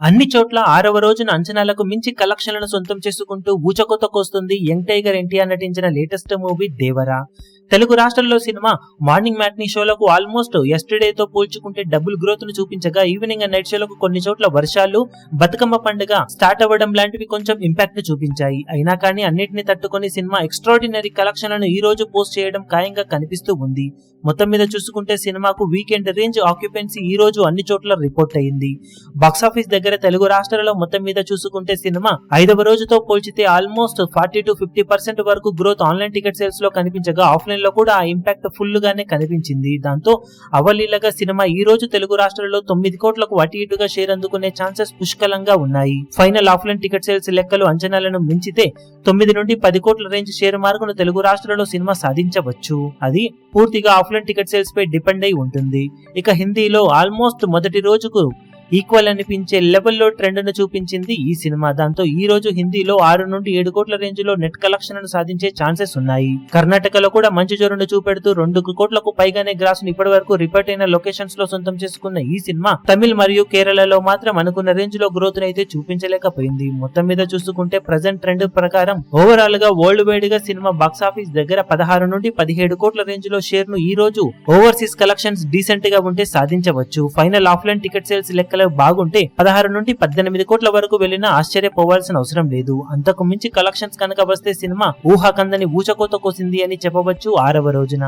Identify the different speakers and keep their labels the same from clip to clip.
Speaker 1: అన్ని చోట్ల 6వ రోజున అంచనాలకు మించి కలెక్షన్లను సొంతం చేసుకుంటూ ఊచకోతకొస్తుంది యంగ్ టైగర్ ఎన్టీఆర్ నటించిన లేటెస్ట్ మూవీ దేవరా. తెలుగు రాష్ట్రాల్లో సినిమా మార్నింగ్ మ్యాట్నీ షోలకు ఆల్మోస్ట్ ఎస్టర్డేతో పోల్చుకుంటే డబుల్ గ్రోత్ ను చూపించగా, ఈవినింగ్ అండ్ నైట్ షోలకు కొన్ని చోట్ల వర్షాలు, బతుకమ్మ పండుగ స్టార్ట్ అవ్వడం లాంటివి కొంచెం ఇంపాక్ట్ ను చూపించాయి. అయినా కానీ అన్నిటిని తట్టుకొని సినిమా ఎక్స్ట్రాడినరీ కలెక్షన్లను ఈ రోజు పోస్ట్ చేయడం ఖాయంగా కనిపిస్తూ ఉంది. మొత్తం మీద చూసుకుంటే సినిమాకు వీకెండ్ రేంజ్ ఆక్యుపెన్సీ ఈ రోజు అన్ని చోట్ల రిపోర్ట్ అయింది. బాక్సాఫీస్ దగ్గర తెలుగు రాష్ట్రాలలో మొత్తం మీద చూసుకుంటే సినిమా 5వ రోజుతో పోల్చితే ఆల్మోస్ట్ 40-50% వరకు గ్రోత్ ఆన్లైన్ టికెట్ సేల్స్ లో కనిపించగా, ఆఫ్లైన్ లో కూడా ఆ ఇంపాక్ట్ ఫుల్ గానే కనిపించింది. దాంతో అవలీలగా సినిమా ఈ రోజు తెలుగు రాష్ట్రాల్లో 9 కోట్లకు అటు ఇటుగా షేర్ అందుకునే ఛాన్సెస్ పుష్కలంగా ఉన్నాయి. ఫైనల్ ఆఫ్లైన్ టికెట్ సేల్స్ లెక్కలు అంచనాలను మించితే 9 నుండి 10 కోట్ల రేంజ్ షేర్ మార్కును తెలుగు రాష్ట్రాల్లో సినిమా సాధించవచ్చు. అది పూర్తిగా ఆఫ్లైన్ టికెట్ సేల్స్ పై డిపెండ్ అయి ఉంటుంది. ఇక హిందీలో ఆల్మోస్ట్ మొదటి రోజుకు ఈక్వల్ అనిపించే లెవెల్లో ట్రెండ్ ను చూపించింది ఈ సినిమా. దాంతో ఈ రోజు హిందీలో 6 నుండి 7 కోట్ల రేంజ్ లో నెట్ కలెక్షన్ సాధించే ఛాన్సెస్ ఉన్నాయి. కర్ణాటకలో కూడా మంచి జోరును చూపెడుతూ 2 కోట్లకు పైగానే గ్రాస్ ను ఇప్పటి వరకు రిపీట్ అయిన లొకేషన్స్ లో సొంతం చేసుకున్న ఈ సినిమా తమిళ్ మరియు కేరళలో మాత్రం అనుకున్న రేంజ్ లో గ్రోత్ అయితే చూపించలేకపోయింది. మొత్తం మీద చూసుకుంటే ప్రజెంట్ ట్రెండ్ ప్రకారం ఓవరాల్ గా వరల్డ్ వైడ్ గా సినిమా బాక్సాఫీస్ దగ్గర 16 నుండి 17 కోట్ల రేంజ్ లో షేర్ ను ఈ రోజు ఓవర్సీస్ కలెక్షన్స్ డీసెంట్ గా ఉంటే సాధించవచ్చు. ఫైనల్ ఆఫ్లైన్ టికెట్ సేల్స్ లెక్క బాగుంటే 16 నుండి 18 కోట్ల వరకు వెళ్లినా ఆశ్చర్యపోవాల్సిన అవసరం లేదు. అంతకు మించి కలెక్షన్స్ కనుక వస్తే సినిమా ఊహాకందని ఊచకోత కోసింది అని చెప్పవచ్చు 6వ రోజున.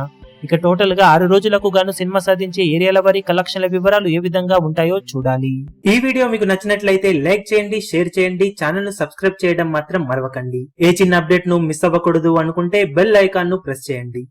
Speaker 1: ఇక టోటల్ గా 6 రోజులకు గాను సినిమా సాధించే ఏరియాల వారి కలెక్షన్ల వివరాలు ఏ విధంగా ఉంటాయో చూడాలి. ఈ వీడియో మీకు నచ్చినట్లయితే లైక్ చేయండి, షేర్ చేయండి, ఛానల్ ను సబ్స్క్రైబ్ చేయడం మాత్రం మరవకండి. ఏ చిన్న అప్డేట్ ను మిస్ అవ్వకూడదు అనుకుంటే బెల్ ఐకాన్ ను ప్రెస్ చేయండి.